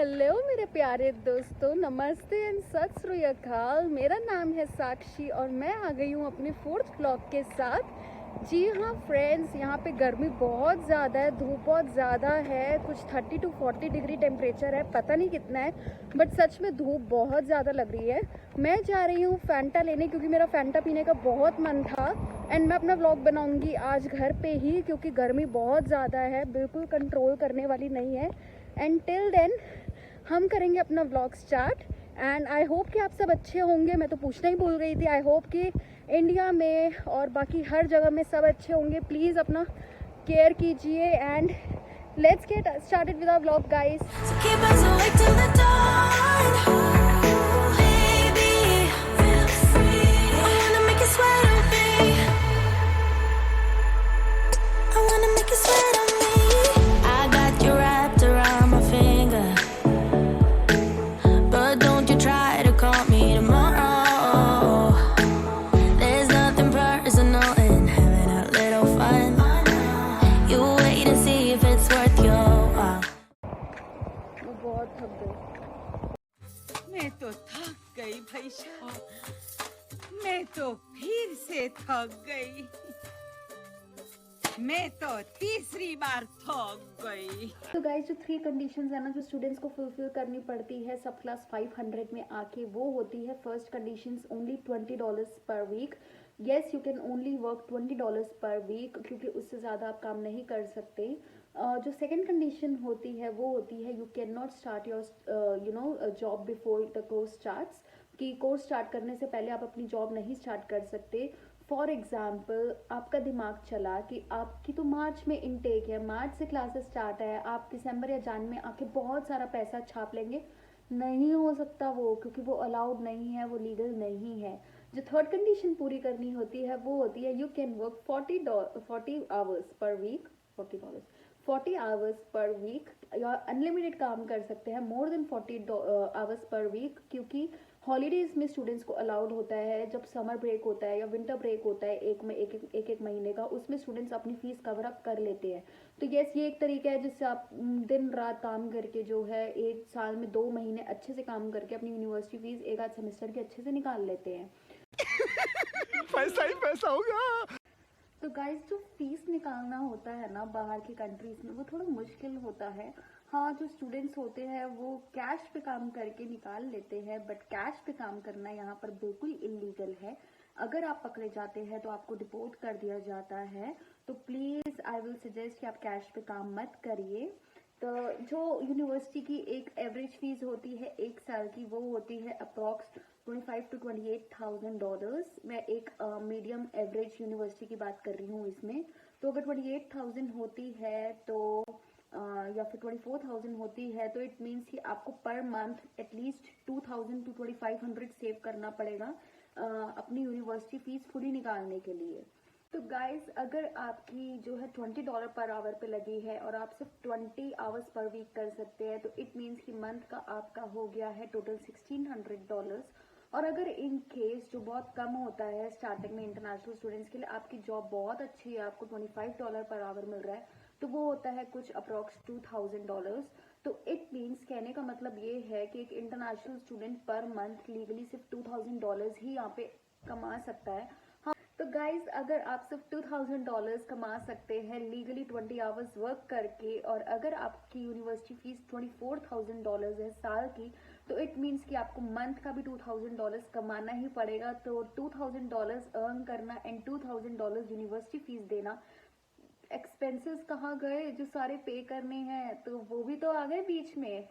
Hello मेरे प्यारे दोस्तों, नमस्ते एंड सत श्री अकाल। मेरा नाम है साक्षी और मैं आ गई हूँ अपने फोर्थ ब्लॉग के साथ। जी हाँ फ्रेंड्स, यहाँ पे गर्मी बहुत ज़्यादा है, धूप बहुत ज़्यादा है, कुछ 30 to 40 डिग्री टेम्परेचर है, पता नहीं कितना है, बट सच में धूप बहुत ज़्यादा लग रही है। मैं जा रही हूँ फैंटा लेने क्योंकि मेरा फैंटा पीने का बहुत मन था एंड मैं अपना व्लॉग बनाऊँगी आज घर पे ही क्योंकि गर्मी बहुत ज़्यादा है, बिल्कुल कंट्रोल करने वाली नहीं है। एंड टिल देन हम करेंगे अपना vlog start and I hope कि आप सब अच्छे होंगे। मैं तो पूछना ही भूल गई थी। आई होप कि इंडिया में और बाकी हर जगह में सब अच्छे होंगे। प्लीज़ अपना केयर कीजिए and let's get started with our vlog guys. बहुत थक गई। मैं तो थक गई भाई साहब, मैं तो फिर से थक गई। मैं तो तीसरी बार थक गई। तो गाइस, जो 3 कंडीशंस है ना जो स्टूडेंट्स को फुलफिल करनी पड़ती है सब क्लास 500 में आके, वो होती है first conditions only $20 per week. Yes, you can only work $20 per week क्योंकि उससे ज़्यादा आप काम नहीं कर सकते। जो सेकंड कंडीशन होती है वो होती है you can not start your job before the course starts, कि कोर्स स्टार्ट करने से पहले आप अपनी जॉब नहीं स्टार्ट कर सकते। फॉर एग्जाम्पल, आपका दिमाग चला कि आपकी तो मार्च में इनटेक है, मार्च से क्लासेस स्टार्ट है, आप दिसंबर या जन में आके बहुत सारा पैसा छाप लेंगे। नहीं हो सकता वो, क्योंकि वो अलाउड नहीं है, वो लीगल नहीं है। जो थर्ड कंडीशन पूरी करनी होती है वो होती है you can work 40 hours per week, $40 hours per week, या अनलिमिटेड काम कर सकते हैं more than 40 hours per week, क्योंकि हॉलीडेज में स्टूडेंट्स को अलाउड होता है। जब समर ब्रेक होता है या विंटर ब्रेक होता है एक महीने का, उसमें स्टूडेंट्स अपनी फीस कवर अप कर लेते हैं। तो यस, ये एक तरीका है जिससे आप दिन रात काम करके जो है एक साल में 2 महीने अच्छे से काम करके अपनी यूनिवर्सिटी फीस एक आध सेमेस्टर के अच्छे से निकाल लेते हैं। पैसा ही पैसा होगा। तो गाइस, जो फीस निकालना होता है ना बाहर की कंट्रीज में, वो थोड़ा मुश्किल होता है। हाँ, जो स्टूडेंट्स होते हैं वो कैश पे काम करके निकाल लेते हैं, बट कैश पे काम करना यहाँ पर बिल्कुल इलीगल है। अगर आप पकड़े जाते हैं तो आपको डिपोर्ट कर दिया जाता है। तो प्लीज़ आई विल सजेस्ट कि आप कैश पे काम मत करिए। तो जो यूनिवर्सिटी की एक एवरेज फीस होती है एक साल की, वो होती है अप्रॉक्स $25,000 to $28,000। मैं एक मीडियम एवरेज यूनिवर्सिटी की बात कर रही हूँ इसमें। तो अगर 28,000 होती है तो या फिर 24,000 होती है तो इट मीन्स कि आपको per month at least 2,000 to 2,500 save करना पड़ेगा अपनी यूनिवर्सिटी फीस फुली निकालने के लिए। तो गाइज, अगर आपकी जो है $20 पर आवर पे लगी है और आप सिर्फ 20 आवर्स पर वीक कर सकते हैं, तो इट मीन्स कि मंथ का आपका हो गया है टोटल $1,600। और अगर इन केस जो बहुत कम होता है स्टार्टिंग में इंटरनेशनल स्टूडेंट्स के लिए, आपकी जॉब बहुत अच्छी है, आपको $25 पर आवर मिल रहा है, तो वो होता है कुछ अप्रॉक्स $2,000। तो इट मीन्स, कहने का मतलब ये है कि एक international student per month legally सिर्फ $2,000 ही यहाँ पे कमा सकता है। तो गाइज, अगर आप सिर्फ $2,000 कमा सकते हैं लीगली 20 आवर्स वर्क करके, और अगर आपकी यूनिवर्सिटी फीस $24,000 है साल की, तो इट मीन्स कि आपको मंथ का भी $2,000 कमाना ही पड़ेगा। तो $2,000 अर्न करना एंड $2,000 यूनिवर्सिटी फीस देना, एक्सपेंसेस कहाँ गए जो सारे पे करने हैं, तो वो भी तो आ गए बीच में।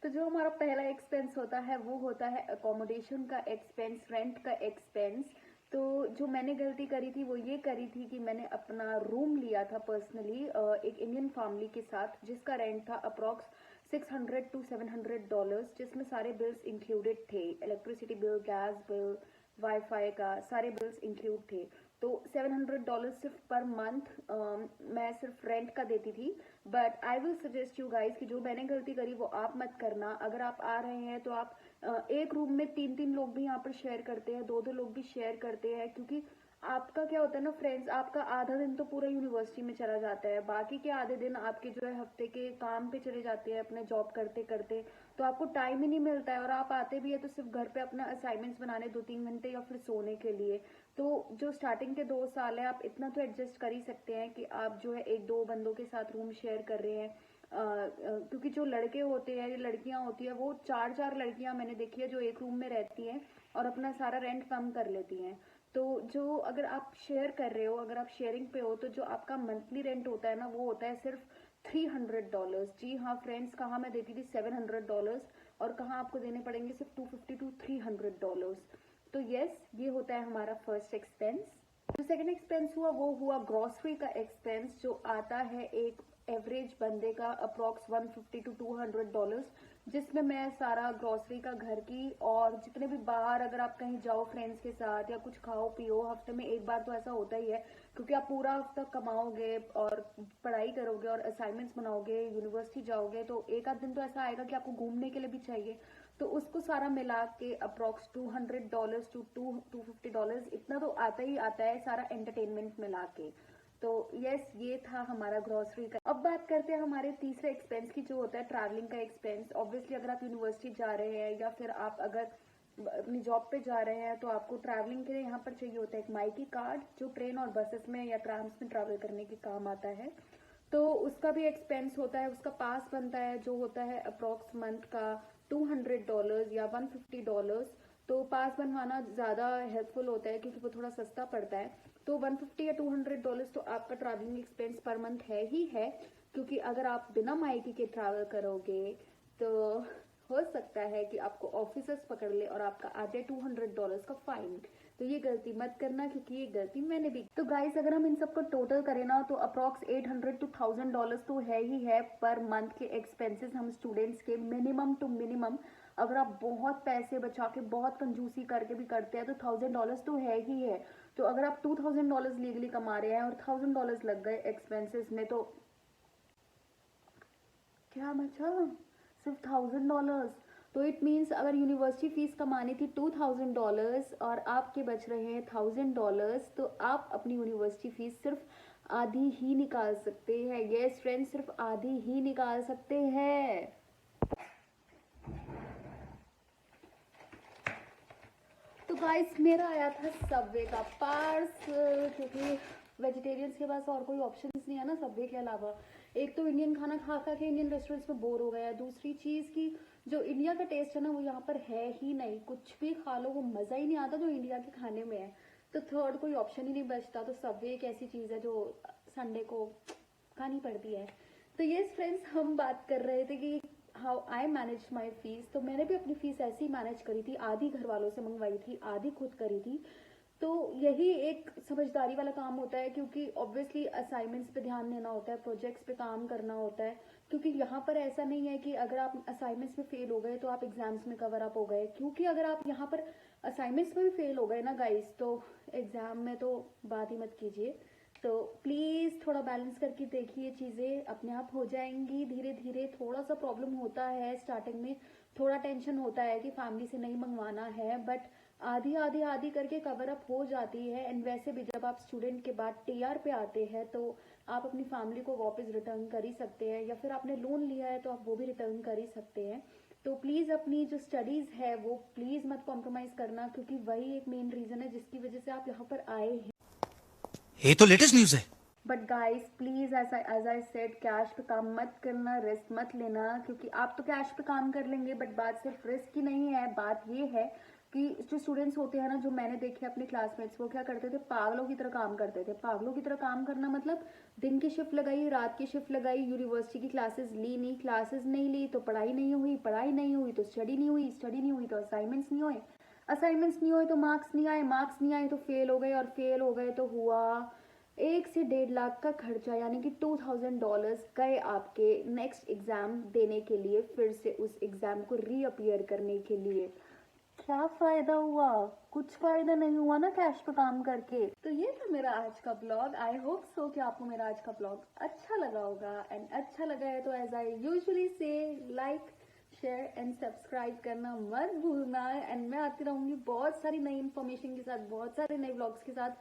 तो जो हमारा पहला एक्सपेंस होता है वो होता है अकोमोडेशन का एक्सपेंस, रेंट का एक्सपेंस। तो जो मैंने गलती करी थी वो ये करी थी कि मैंने अपना रूम लिया था पर्सनली एक इंडियन फैमिली के साथ, जिसका रेंट था अप्रॉक्स $600 to $700, जिसमें सारे बिल्स इंक्लूडेड थे, electricity bill, gas bill, wifi का सारे बिल्स इंक्लूड थे। तो $700 सिर्फ पर मंथ मैं सिर्फ रेंट का देती थी। But I will suggest you guys कि जो मैंने गलती करी वो आप मत करना। अगर आप आ रहे हैं तो आप एक रूम में 3 लोग भी यहाँ पर शेयर करते हैं, 2 लोग भी शेयर करते हैं, क्योंकि आपका क्या होता है ना फ्रेंड्स, आपका आधा दिन तो पूरा यूनिवर्सिटी में चला जाता है, बाकी के आधे दिन आपके जो है हफ्ते के काम पे चले जाते हैं अपने जॉब करते करते, तो आपको टाइम ही नहीं मिलता है। और आप आते भी है तो सिर्फ घर पे अपना असाइनमेंट्स बनाने 2-3 घंटे या फिर सोने के लिए। तो जो स्टार्टिंग के 2 साल है, आप इतना तो एडजस्ट कर ही सकते हैं कि आप जो है 1-2 बंदों के साथ रूम शेयर कर रहे हैं। क्योंकि जो लड़के होते हैं या लड़कियां होती है, वो 4-4 लड़कियां मैंने देखी है जो एक रूम में रहती हैं और अपना सारा रेंट कम कर लेती हैं। तो जो अगर आप शेयर कर रहे हो, अगर आप शेयरिंग पे हो, तो जो आपका मंथली रेंट होता है ना, वो होता है सिर्फ $300। जी हाँ फ्रेंड्स, कहाँ मैं देती थी $700 और कहाँ आपको देने पड़ेंगे सिर्फ $250 to $300। तो यस, ये होता है हमारा फर्स्ट एक्सपेंस। जो सेकंड एक्सपेंस हुआ वो हुआ ग्रॉसरी का एक्सपेंस, जो आता है एक एवरेज बंदे का अप्रॉक्स $150 to $200, जिसमें मैं सारा ग्रॉसरी का घर की और जितने भी बाहर अगर आप कहीं जाओ फ्रेंड्स के साथ या कुछ खाओ पियो, हफ्ते में एक बार तो ऐसा होता ही है, क्योंकि आप पूरा हफ्ता कमाओगे और पढ़ाई करोगे और असाइनमेंट्स बनाओगे, यूनिवर्सिटी जाओगे, तो एक आध दिन तो ऐसा आएगा कि आपको घूमने के लिए भी चाहिए। तो उसको सारा मिला के अप्रॉक्स $200 to $250 इतना तो आता ही आता है, सारा एंटरटेनमेंट मिला के। तो यस, ये था हमारा ग्रोसरी का। अब बात करते हैं हमारे तीसरे एक्सपेंस की, जो होता है ट्रैवलिंग का एक्सपेंस। ऑब्वियसली अगर आप यूनिवर्सिटी जा रहे हैं या फिर आप अगर अपनी जॉब पे जा रहे हैं, तो आपको ट्रैवलिंग के लिए यहाँ पर चाहिए होता है एक माइकी कार्ड, जो ट्रेन और बसेस में या ट्राम्स में ट्रैवल करने के काम आता है। तो उसका भी एक्सपेंस होता है, उसका पास बनता है जो होता है अप्रॉक्स मंथ का $200 या $150। तो पास बनवाना ज़्यादा हेल्पफुल होता है क्योंकि वो थोड़ा सस्ता पड़ता है। तो $150 या $200 तो आपका ट्रैवलिंग एक्सपेंस पर मंथ है ही है, क्योंकि अगर आप बिना माइकी के ट्रैवल करोगे तो हो सकता है कि आपको ऑफिसर्स पकड़ ले और आपका आ जाए $200 का फाइन। तो ये गलती मत करना, क्योंकि ये गलती मैंने भी। तो गाइस, अगर हम इन सबको टोटल करें ना, तो अप्रॉक्स $800 to $1000 तो है ही है पर मंथ के एक्सपेंसेस हम स्टूडेंट्स के, मिनिमम टू मिनिमम। अगर आप बहुत पैसे बचा के बहुत कंजूसी करके भी करते हैं तो $1000 तो है ही है। तो अगर आप $2000 लीगली कमा रहे हैं और $1000 लग गए एक्सपेंसेस में, तो क्या बचा? सिर्फ $1000। तो इट मीन्स अगर यूनिवर्सिटी फीस कमानी थी $2000 और आपके बच रहे हैं $1000, तो आप अपनी यूनिवर्सिटी फीस सिर्फ आधी ही निकाल सकते हैं। यस फ्रेंड्स, सिर्फ आधी ही निकाल सकते हैं। तो गाइस, मेरा आया था सबवे का पार्सल, क्योंकि वेजिटेरियंस के पास और कोई ऑप्शंस नहीं है ना सबवे के अलावा। एक तो इंडियन खाना खा खा के इंडियन रेस्टोरेंट्स में बोर हो गया, दूसरी चीज़ की जो इंडिया का टेस्ट है ना वो यहाँ पर है ही नहीं। कुछ भी खा लो वो मज़ा ही नहीं आता जो इंडिया के खाने में है। तो थर्ड कोई ऑप्शन ही नहीं बचता। तो सबवे एक ऐसी चीज़ है जो संडे को खानी पड़ती है। तो यस फ्रेंड्स, हम बात कर रहे थे कि how I manage my fees. तो मैंने भी अपनी फीस ऐसे ही मैनेज करी थी, आधी घर वालों से मंगवाई थी, आधी खुद करी थी। तो यही एक समझदारी वाला काम होता है, क्योंकि ऑब्वियसली असाइनमेंट्स पे ध्यान देना होता है, प्रोजेक्ट्स पे काम करना होता है। क्योंकि यहाँ पर ऐसा नहीं है कि अगर आप असाइनमेंट्स में फेल हो गए तो आप एग्जाम्स में कवर अप हो गए, क्योंकि अगर आप यहाँ पर असाइनमेंट्स में भी फेल हो गए ना गाइस, तो एग्जाम में तो बात ही मत कीजिए। तो प्लीज़ थोड़ा बैलेंस करके देखिए, चीज़ें अपने आप हो जाएंगी धीरे धीरे। थोड़ा सा प्रॉब्लम होता है स्टार्टिंग में, थोड़ा टेंशन होता है कि फैमिली से नहीं मंगवाना है, बट आधी आधी आधी करके कवर अप हो जाती है। एंड वैसे भी जब आप स्टूडेंट के बाद टीआर पे आते हैं तो आप अपनी फैमिली को वापस रिटर्न कर ही सकते हैं, या फिर आपने लोन लिया है तो आप वो भी रिटर्न कर ही सकते हैं। तो प्लीज़ अपनी जो स्टडीज़ है वो प्लीज़ मत कॉम्प्रोमाइज़ करना, क्योंकि वही एक मेन रीज़न है जिसकी वजह से आप यहाँ पर आए हैं। ये तो लेटेस्ट न्यूज़ है। But guys please, as I said, cash पे काम मत करना, रिस्क मत लेना, क्योंकि आप तो कैश पे काम कर लेंगे बट बात सिर्फ रिस्क की नहीं है। बात ये है कि जो स्टूडेंट्स होते हैं ना, जो मैंने देखे अपने क्लासमेट्स, वो क्या करते थे, पागलों की तरह काम करते थे। पागलों की तरह काम करना मतलब दिन की शिफ्ट लगाई, रात की शिफ्ट लगाई, यूनिवर्सिटी की क्लासेस ली नहीं, क्लासेस नहीं ली तो पढ़ाई नहीं हुई, पढ़ाई नहीं हुई तो स्टडी नहीं हुई, स्टडी नहीं हुई तो असाइनमेंट्स नहीं हुए, असाइनमेंट्स नहीं हुए तो मार्क्स नहीं आए, मार्क्स नहीं आए तो फेल हो गए, और फेल हो गए तो हुआ 1 से 1.5 लाख का खर्चा, यानी कि $2000 गए आपके नेक्स्ट एग्जाम देने के लिए, फिर से उस एग्जाम को रीअपियर करने के लिए। क्या फायदा हुआ? कुछ फायदा नहीं हुआ ना कैश पे काम करके। तो ये था मेरा आज का ब्लॉग। आई होप सो कि आपको मेरा आज का ब्लॉग अच्छा लगा होगा, एंड अच्छा लगा है तो एज आई यूजुअली से लाइक, शेयर एंड सब्सक्राइब करना मत भूलना। एंड मैं आती रहूंगी बहुत सारी नई इन्फॉर्मेशन के साथ, बहुत सारे नए ब्लॉग्स के साथ।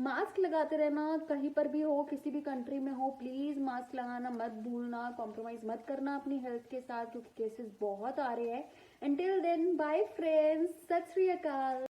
मास्क लगाते रहना, कहीं पर भी हो, किसी भी कंट्री में हो, प्लीज मास्क लगाना मत भूलना, कॉम्प्रोमाइज मत करना अपनी हेल्थ के साथ, क्योंकि केसेस बहुत आ रहे हैं। Until then, bye friends, सत श्री अकाल।